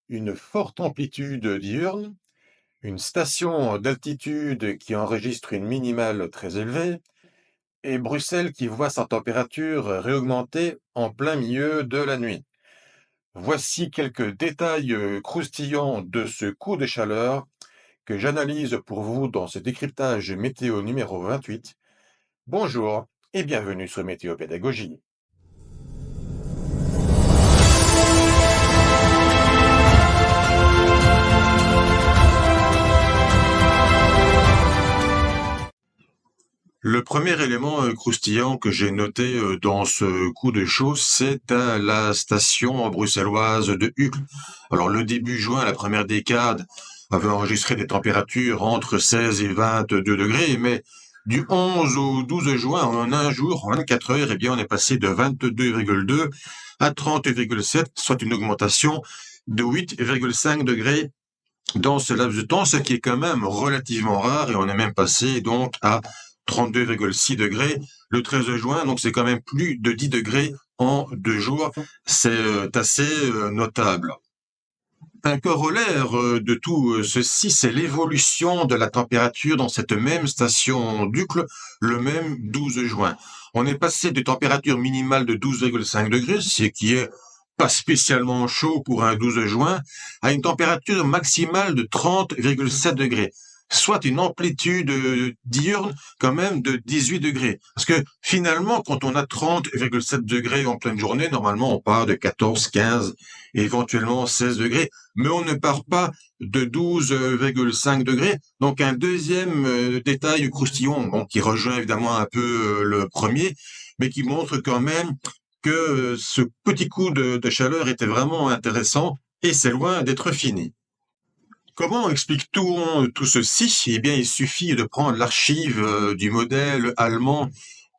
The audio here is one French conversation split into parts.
une forte amplitude diurne, une station d'altitude qui enregistre une minimale très élevée, et Bruxelles qui voit sa température réaugmenter en plein milieu de la nuit. Voici quelques détails croustillants de ce coup de chaleur que j'analyse pour vous dans ce décryptage météo numéro 28. Bonjour et bienvenue sur Météo Pédagogie. Le premier élément croustillant que j'ai noté dans ce coup de chaud, c'est à la station bruxelloise de Uccle. Alors le début juin, la première décade, avait enregistré des températures entre 16 et 22 degrés, mais du 11 au 12 juin, en un jour, en 24 heures, eh bien, on est passé de 22,2 à 30,7, soit une augmentation de 8,5 degrés dans ce laps de temps, ce qui est quand même relativement rare, et on est même passé donc à 32,6 degrés le 13 juin, donc c'est quand même plus de 10 degrés en 2 jours, c'est assez notable. Un corollaire de tout ceci, c'est l'évolution de la température dans cette même station d'Uccle, le même 12 juin. On est passé de température minimale de 12,5 degrés, ce qui est pas spécialement chaud pour un 12 juin, à une température maximale de 30,7 degrés, soit une amplitude diurne quand même de 18 degrés. Parce que finalement, quand on a 30,7 degrés en pleine journée, normalement on part de 14, 15, éventuellement 16 degrés, mais on ne part pas de 12,5 degrés. Donc un deuxième détail croustillant, bon, qui rejoint évidemment un peu le premier, mais qui montre quand même que ce petit coup de chaleur était vraiment intéressant et c'est loin d'être fini. Comment explique-t-on tout ceci? Eh bien, il suffit de prendre l'archive du modèle allemand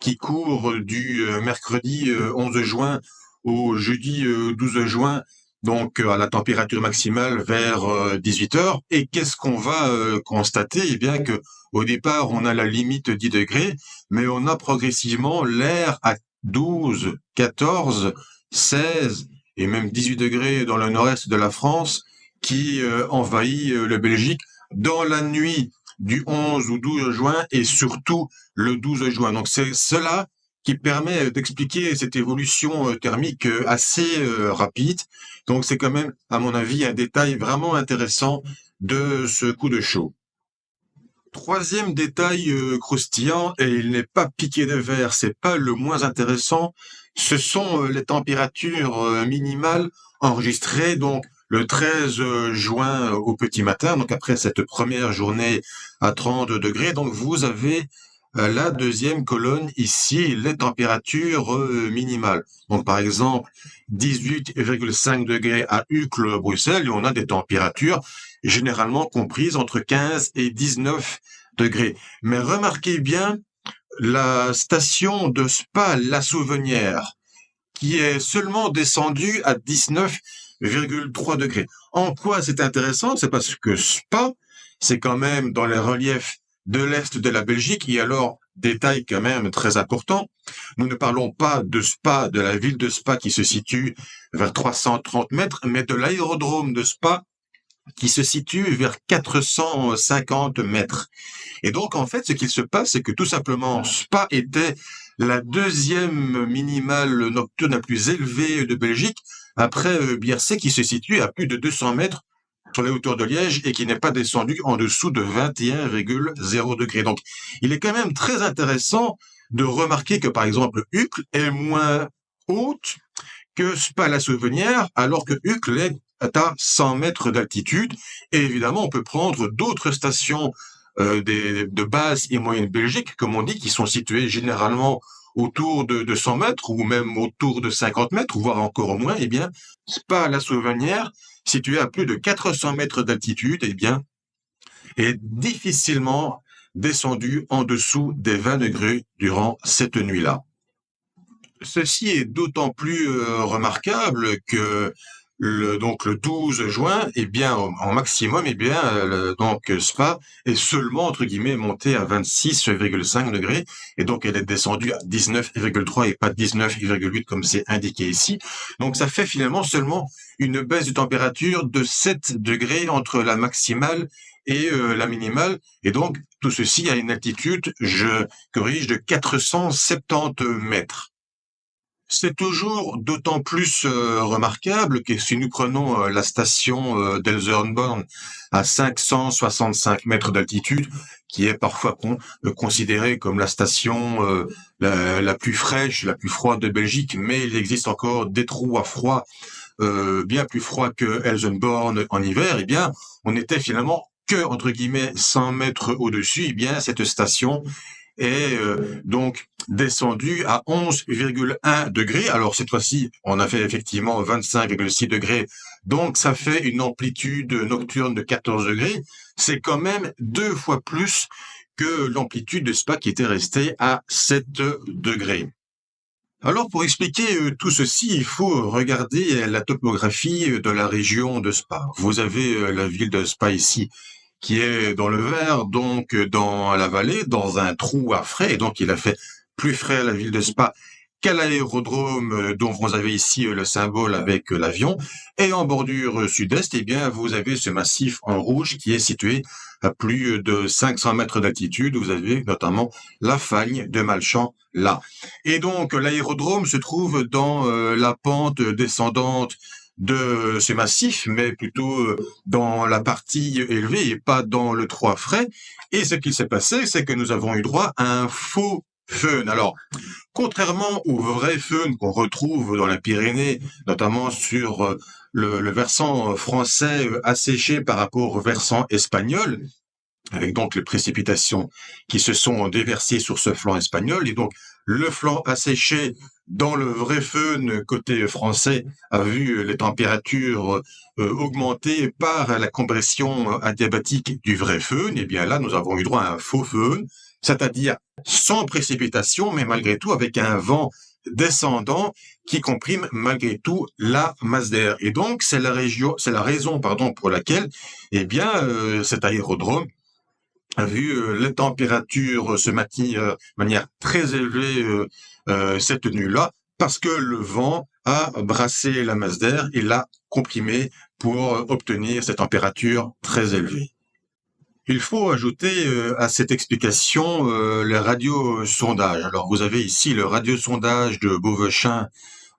qui court du mercredi 11 juin au jeudi 12 juin, donc à la température maximale vers 18 heures. Et qu'est-ce qu'on va constater? Eh bien que au départ, on a la limite 10 degrés, mais on a progressivement l'air à 12, 14, 16 et même 18 degrés dans le nord-est de la France qui envahit la Belgique dans la nuit du 11 ou 12 juin et surtout le 12 juin. Donc c'est cela qui permet d'expliquer cette évolution thermique assez rapide. Donc c'est quand même, à mon avis, un détail vraiment intéressant de ce coup de chaud. Troisième détail croustillant, et il n'est pas piqué de verre, c'est pas le moins intéressant, ce sont les températures minimales enregistrées donc le 13 juin au petit matin, donc après cette première journée à 30 degrés. Donc vous avez la deuxième colonne ici, les températures minimales. Donc par exemple 18,5 degrés à Uccle, Bruxelles, et on a des températures généralement comprises entre 15 et 19 degrés. Mais remarquez bien la station de Spa La Souvenière, qui est seulement descendue à 19,3 degrés. En quoi c'est intéressant? C'est parce que Spa, c'est quand même dans les reliefs de l'Est de la Belgique, et alors, détail quand même très important, nous ne parlons pas de Spa, de la ville de Spa qui se situe vers 330 mètres, mais de l'aérodrome de Spa qui se situe vers 450 mètres. Et donc, en fait, ce qu'il se passe, c'est que tout simplement, Spa était la deuxième minimale nocturne la plus élevée de Belgique, après Bierset, qui se situe à plus de 200 mètres sur les hauteurs de Liège et qui n'est pas descendu en dessous de 21,0 degrés. Donc, il est quand même très intéressant de remarquer que, par exemple, Uccle est moins haute que Spa La Souvenière, alors que Uccle est à 100 mètres d'altitude. Et évidemment, on peut prendre d'autres stations de basse et moyenne Belgique, comme on dit, qui sont situées généralement autour de 100 mètres ou même autour de 50 mètres, voire encore moins. Eh bien, Spa La Souvenière, situé à plus de 400 mètres d'altitude, eh bien, est difficilement descendu en dessous des 20 degrés durant cette nuit-là. Ceci est d'autant plus remarquable que donc le 12 juin, eh bien, en maximum, eh bien, donc Spa est seulement, entre guillemets, montée à 26,5 degrés, et donc elle est descendue à 19,3 et pas 19,8 comme c'est indiqué ici. Donc ça fait finalement seulement une baisse de température de 7 degrés entre la maximale et la minimale, et donc tout ceci à une altitude, je corrige, de 470 mètres. C'est toujours d'autant plus remarquable que si nous prenons la station d'Elsenborn à 565 mètres d'altitude, qui est parfois considérée comme la station la plus fraîche, la plus froide de Belgique, mais il existe encore des trous à froid bien plus froids que Elsenborn en hiver, eh bien, on était finalement que, entre guillemets, 100 mètres au-dessus, eh bien, cette station est donc descendu à 11,1 degrés. Alors cette fois-ci, on a fait effectivement 25,6 degrés, donc ça fait une amplitude nocturne de 14 degrés. C'est quand même 2 fois plus que l'amplitude de Spa qui était restée à 7 degrés. Alors pour expliquer tout ceci, il faut regarder la topographie de la région de Spa. Vous avez la ville de Spa ici qui est dans le vert, donc dans la vallée, dans un trou à frais, et donc il a fait plus frais à la ville de Spa qu'à l'aérodrome dont vous avez ici le symbole avec l'avion. Et en bordure sud-est, eh bien, vous avez ce massif en rouge qui est situé à plus de 500 mètres d'altitude. Vous avez notamment la fagne de Malchamps là. Et donc l'aérodrome se trouve dans la pente descendante de ce massif, mais plutôt dans la partie élevée et pas dans le Trois Frais. Et ce qui s'est passé, c'est que nous avons eu droit à un faux fön. Alors, contrairement au vrai fön qu'on retrouve dans la Pyrénées, notamment sur le versant français asséché par rapport au versant espagnol, avec donc les précipitations qui se sont déversées sur ce flanc espagnol, et donc le flanc asséché dans le vrai fön côté français a vu les températures augmenter par la compression adiabatique du vrai fön. Et bien là, nous avons eu droit à un faux fön, c'est-à-dire sans précipitation, mais malgré tout avec un vent descendant qui comprime malgré tout la masse d'air. Et donc c'est la raison, pardon, pour laquelle, eh bien, cet aérodrome a vu les températures se maintenir de manière très élevée cette nuit-là, parce que le vent a brassé la masse d'air et l'a comprimée pour obtenir ces températures très élevées. Il faut ajouter à cette explication les radiosondages. Alors vous avez ici le radiosondage de Beauvechain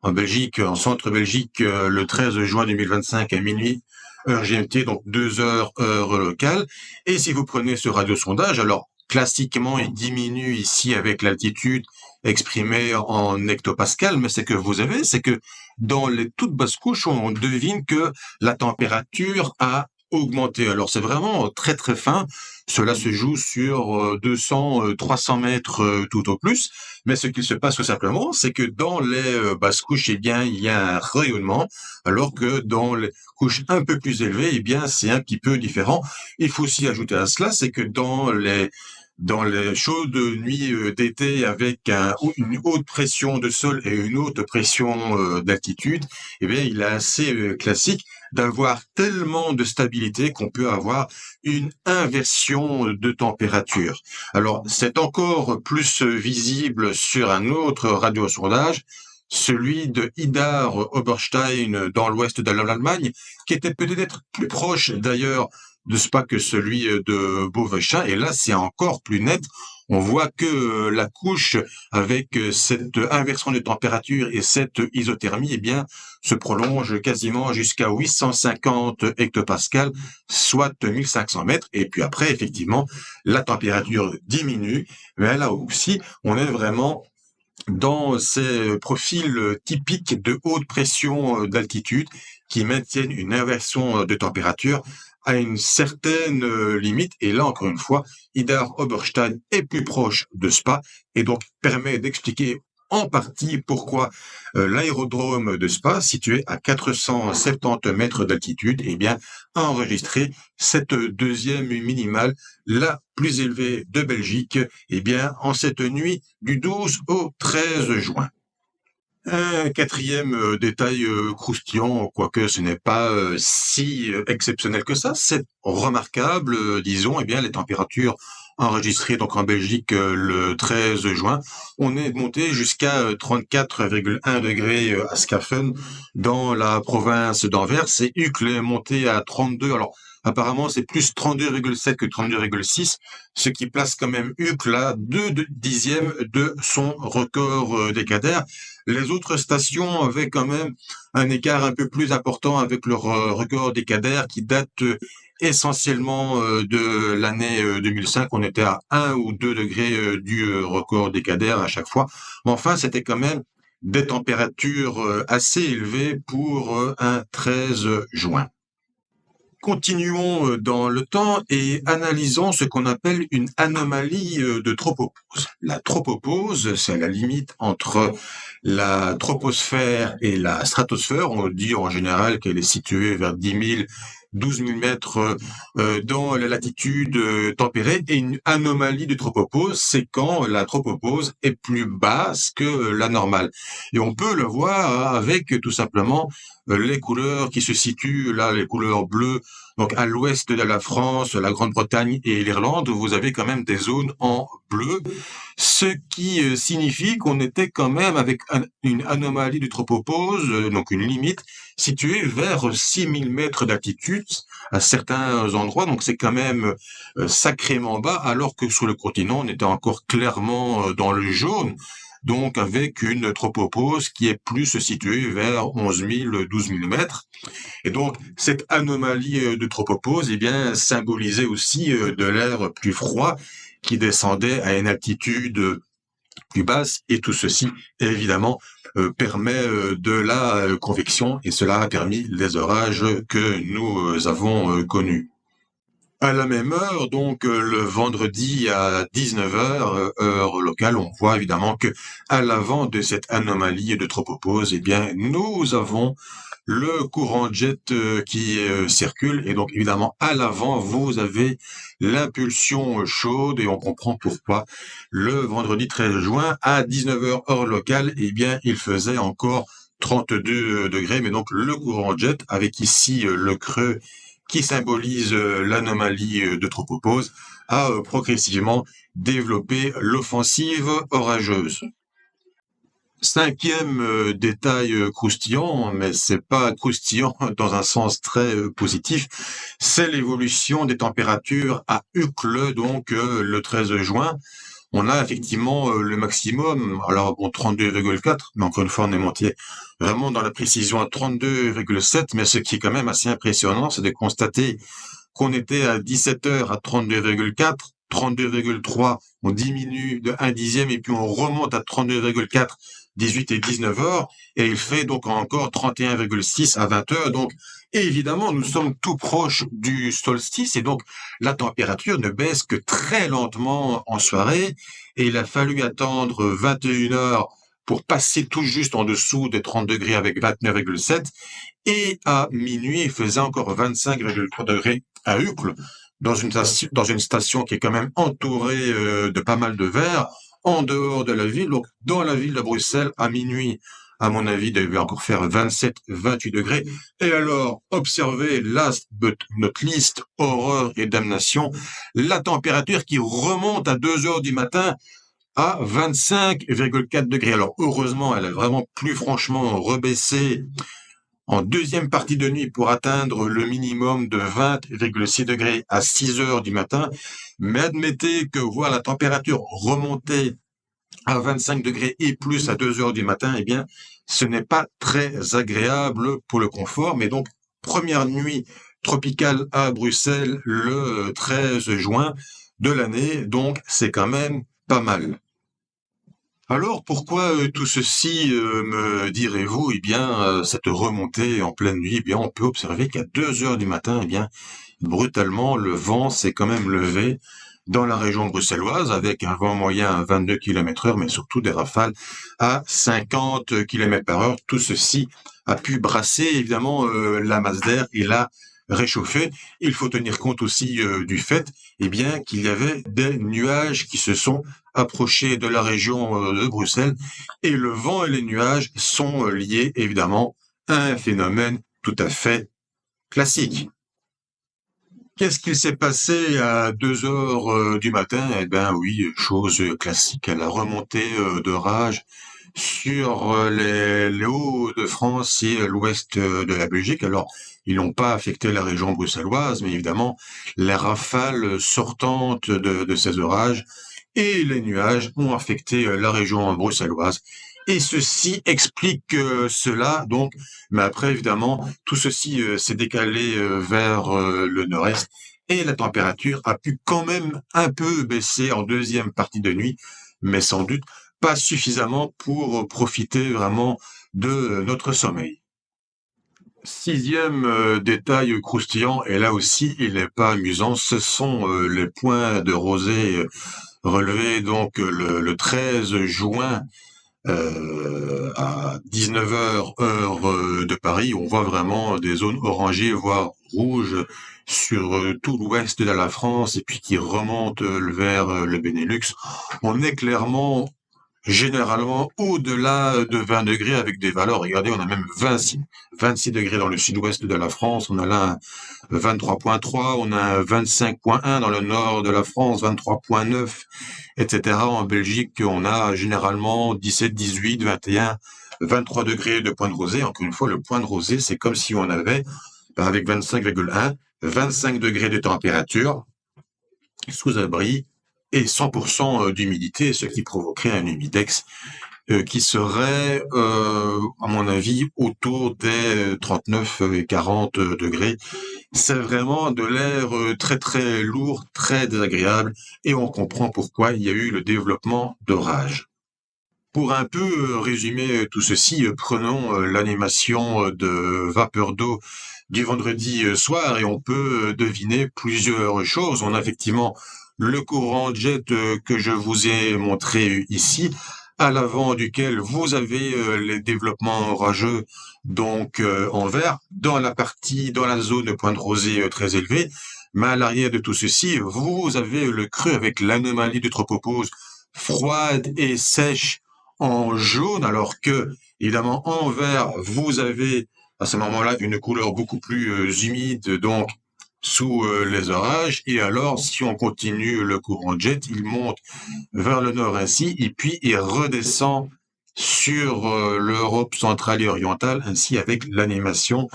en Belgique, en centre Belgique, le 13 juin 2025 à minuit, heure GMT, donc 2 heures, heure locale. Et si vous prenez ce radiosondage, alors classiquement, il diminue ici avec l'altitude exprimée en hectopascal, mais ce que vous avez, c'est que dans les toutes basses couches, on devine que la température a augmenté. Alors c'est vraiment très très fin. Cela se joue sur 200, 300 mètres tout au plus. Mais ce qu'il se passe tout simplement, c'est que dans les basses couches, eh bien, il y a un rayonnement, alors que dans les couches un peu plus élevées, eh bien, c'est un petit peu différent. Il faut aussi ajouter à cela, c'est que dans les chaudes nuits d'été avec une haute pression de sol et une haute pression d'altitude, eh bien, il est assez classique d'avoir tellement de stabilité qu'on peut avoir une inversion de température. Alors, c'est encore plus visible sur un autre radiosondage, celui de Idar Oberstein dans l'ouest de l'Allemagne, qui était peut-être plus proche d'ailleurs de Spa que celui de Beauvechain. Et là, c'est encore plus net. On voit que la couche avec cette inversion de température et cette isothermie, eh bien, se prolonge quasiment jusqu'à 850 hectopascals, soit 1500 mètres. Et puis après, effectivement, la température diminue. Mais là aussi, on est vraiment dans ces profils typiques de haute pression d'altitude qui maintiennent une inversion de température à une certaine limite. Et là, encore une fois, Idar Oberstein est plus proche de Spa et donc permet d'expliquer en partie pourquoi l'aérodrome de Spa, situé à 470 mètres d'altitude, eh bien, a enregistré cette deuxième minimale, la plus élevée de Belgique, eh bien, en cette nuit du 12 au 13 juin. Un quatrième détail croustillant, quoique ce n'est pas si exceptionnel que ça, c'est remarquable, disons, eh bien, les températures enregistrées donc en Belgique le 13 juin, on est monté jusqu'à 34,1 degrés à Schaffen dans la province d'Anvers et Uccle est monté à 32. Alors, apparemment, c'est plus 32,7 que 32,6, ce qui place quand même Uccle à 2 dixièmes de son record décadaire. Les autres stations avaient quand même un écart un peu plus important avec leur record décadaire qui date essentiellement de l'année 2005. On était à 1 ou 2 degrés du record décadaire à chaque fois. Mais enfin, c'était quand même des températures assez élevées pour un 13 juin. Continuons dans le temps et analysons ce qu'on appelle une anomalie de tropopause. La tropopause, c'est la limite entre la troposphère et la stratosphère. On dit en général qu'elle est située vers 10 000, 12 000 mètres dans la latitude tempérée. Et une anomalie de tropopause, c'est quand la tropopause est plus basse que la normale. Et on peut le voir avec tout simplement les couleurs qui se situent là, les couleurs bleues, donc à l'ouest de la France, la Grande-Bretagne et l'Irlande, vous avez quand même des zones en bleu, ce qui signifie qu'on était quand même avec une anomalie du tropopause, donc une limite, située vers 6000 mètres d'altitude à certains endroits, donc c'est quand même sacrément bas, alors que sur le continent, on était encore clairement dans le jaune, donc avec une tropopause qui est plus située vers 11 000, 12 000 mètres. Et donc, cette anomalie de tropopause, eh bien, symbolisait aussi de l'air plus froid qui descendait à une altitude plus basse. Et tout ceci, évidemment, permet de la convection et cela a permis les orages que nous avons connus. À la même heure, donc le vendredi à 19 heures, heure locale, on voit évidemment que à l'avant de cette anomalie de tropopause, eh bien, nous avons le courant jet qui circule et donc évidemment à l'avant vous avez l'impulsion chaude et on comprend pourquoi le vendredi 13 juin à 19 heures heure locale, eh bien, il faisait encore 32 degrés, mais donc le courant jet avec ici le creux qui symbolise l'anomalie de tropopause, a progressivement développé l'offensive orageuse. Cinquième détail croustillant, mais c'est pas croustillant dans un sens très positif, c'est l'évolution des températures à Uccle, donc le 13 juin. On a effectivement le maximum, alors bon 32,4, mais encore une fois on est monté vraiment dans la précision à 32,7, mais ce qui est quand même assez impressionnant, c'est de constater qu'on était à 17 heures à 32,4, 32,3, on diminue de 1 dixième et puis on remonte à 32,4, 18 et 19 heures, et il fait donc encore 31,6 à 20 heures. Donc, évidemment, nous sommes tout proches du solstice et donc la température ne baisse que très lentement en soirée et il a fallu attendre 21 heures pour passer tout juste en dessous des 30 degrés avec 29,7 et à minuit, il faisait encore 25,3 degrés à Uccle, dans une station qui est quand même entourée de pas mal de verre, en dehors de la ville. Donc, dans la ville de Bruxelles, à minuit, à mon avis, il devait encore faire 27, 28 degrés. Et alors, observez, last but not least, horreur et damnation, la température qui remonte à 2 heures du matin à 25,4 degrés. Alors, heureusement, elle a vraiment plus franchement rebaissé en deuxième partie de nuit pour atteindre le minimum de 20,6 degrés à 6 heures du matin. Mais admettez que voir la température remonter à 25 degrés et plus à 2 heures du matin, eh bien, ce n'est pas très agréable pour le confort. Mais donc, première nuit tropicale à Bruxelles le 13 juin de l'année. Donc, c'est quand même pas mal. Alors pourquoi tout ceci, me direz-vous? Eh bien, cette remontée en pleine nuit, eh bien, on peut observer qu'à 2 heures du matin, eh bien, brutalement, le vent s'est quand même levé dans la région bruxelloise avec un vent moyen à 22 km/h, mais surtout des rafales à 50 km/h. Tout ceci a pu brasser évidemment la masse d'air et la réchauffé. Il faut tenir compte aussi du fait qu'il y avait des nuages qui se sont approchés de la région de Bruxelles et le vent et les nuages sont liés évidemment à un phénomène tout à fait classique. Qu'est-ce qu'il s'est passé à 2 heures du matin? Eh bien oui, chose classique, la remontée d'orage sur les Hauts-de-France et l'ouest de la Belgique. Alors, ils n'ont pas affecté la région bruxelloise, mais évidemment, les rafales sortantes de ces orages et les nuages ont affecté la région bruxelloise. Et ceci explique cela, donc, mais après, évidemment, tout ceci s'est décalé vers le nord-est et la température a pu quand même un peu baisser en deuxième partie de nuit, mais sans doute pas suffisamment pour profiter vraiment de notre sommeil. Sixième détail croustillant, et là aussi il n'est pas amusant, ce sont les points de rosée relevés donc le 13 juin à 19 heures heure de Paris. On voit vraiment des zones orangées, voire rouges sur tout l'ouest de la France et puis qui remontent vers le Benelux. On est clairement généralement au-delà de 20 degrés avec des valeurs. Regardez, on a même 26 degrés dans le sud-ouest de la France. On a là un 23,3, on a un 25,1 dans le nord de la France, 23,9, etc. En Belgique, on a généralement 17, 18, 21, 23 degrés de point de rosée. Encore une fois, le point de rosée, c'est comme si on avait, avec 25,1, 25 degrés de température, sous abri, et 100% d'humidité, ce qui provoquerait un humidex qui serait, à mon avis, autour des 39 et 40 degrés. C'est vraiment de l'air très très lourd, très désagréable, et on comprend pourquoi il y a eu le développement d'orages. Pour un peu résumer tout ceci, prenons l'animation de vapeur d'eau du vendredi soir et on peut deviner plusieurs choses. On a effectivement le courant jet que je vous ai montré ici, à l'avant duquel vous avez les développements orageux donc en vert, dans la zone de pointe rosée très élevée, mais à l'arrière de tout ceci, vous avez le creux avec l'anomalie de tropopause froide et sèche en jaune, alors que, évidemment, en vert, vous avez à ce moment-là une couleur beaucoup plus humide, donc sous les orages. Et alors, si on continue le courant jet, il monte vers le nord ainsi, et puis il redescend sur l'Europe centrale et orientale, ainsi avec l'animation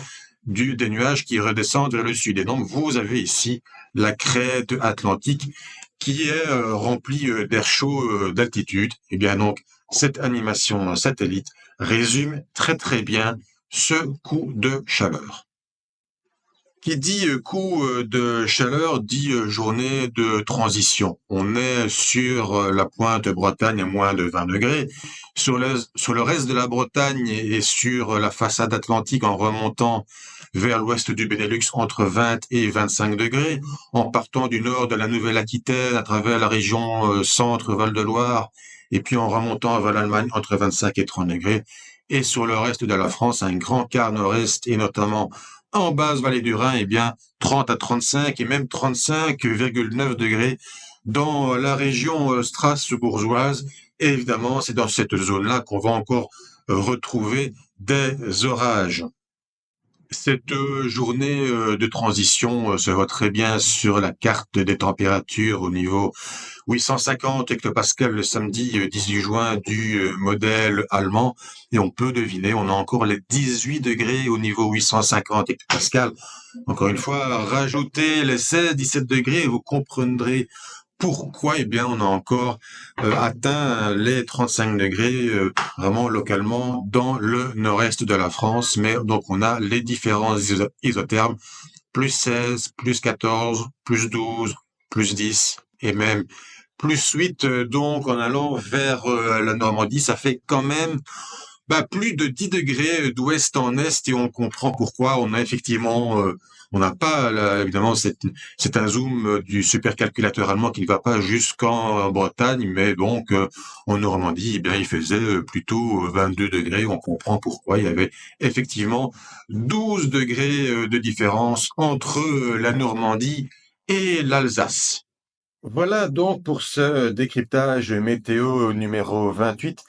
des nuages qui redescendent vers le sud. Et donc, vous avez ici la crête atlantique qui est remplie d'air chaud d'altitude. Et bien donc, cette animation satellite résume très très bien ce coup de chaleur. Qui dit coup de chaleur dit journée de transition. On est sur la pointe Bretagne à moins de 20 degrés. Sur le reste de la Bretagne et sur la façade atlantique en remontant vers l'ouest du Benelux entre 20 et 25 degrés. En partant du nord de la Nouvelle-Aquitaine à travers la région centre Val-de-Loire et puis en remontant vers l'Allemagne entre 25 et 30 degrés. Et sur le reste de la France, un grand quart nord-est et notamment en basse vallée du Rhin, 30 à 35 et même 35,9 degrés dans la région strasbourgeoise. Et évidemment, c'est dans cette zone-là qu'on va encore retrouver des orages. Cette journée de transition se voit très bien sur la carte des températures au niveau 850 hectopascales le samedi 18 juin du modèle allemand. Et on peut deviner, on a encore les 18 degrés au niveau 850 hectopascales. Encore une fois, rajoutez les 16, 17 degrés et vous comprendrez pourquoi, on a encore atteint les 35 degrés vraiment localement dans le nord-est de la France. Mais donc, on a les différents isothermes, plus 16, plus 14, plus 12, plus 10 et même plus 8. Donc, en allant vers la Normandie, ça fait quand même Bah, plus de 10 degrés d'ouest en est et on comprend pourquoi. On a effectivement, on n'a pas, là, évidemment, c'est un zoom du supercalculateur allemand qui ne va pas jusqu'en Bretagne, mais donc en Normandie, eh bien, il faisait plutôt 22 degrés. On comprend pourquoi. Il y avait effectivement 12 degrés de différence entre la Normandie et l'Alsace. Voilà donc pour ce décryptage météo numéro 28,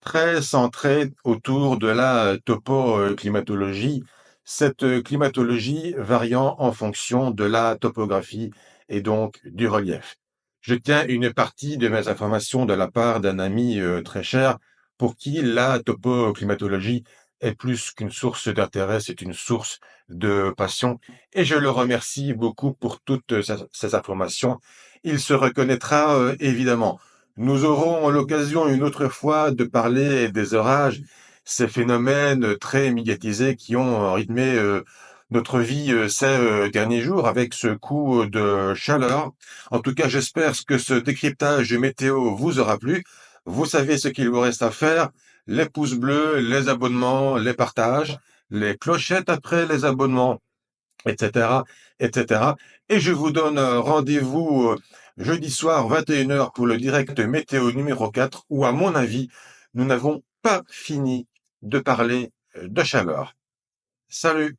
très centré autour de la topoclimatologie, cette climatologie variant en fonction de la topographie et donc du relief. Je tiens une partie de mes informations de la part d'un ami très cher pour qui la topoclimatologie est plus qu'une source d'intérêt, c'est une source de passion et je le remercie beaucoup pour toutes ces informations. Il se reconnaîtra évidemment. Nous aurons l'occasion une autre fois de parler des orages, ces phénomènes très médiatisés qui ont rythmé notre vie ces derniers jours avec ce coup de chaleur. En tout cas, j'espère que ce décryptage météo vous aura plu. Vous savez ce qu'il vous reste à faire. Les pouces bleus, les abonnements, les partages, les clochettes après les abonnements, etc., etc. Et je vous donne rendez-vous jeudi soir 21 heures pour le direct météo numéro 4 où, à mon avis, nous n'avons pas fini de parler de chaleur. Salut!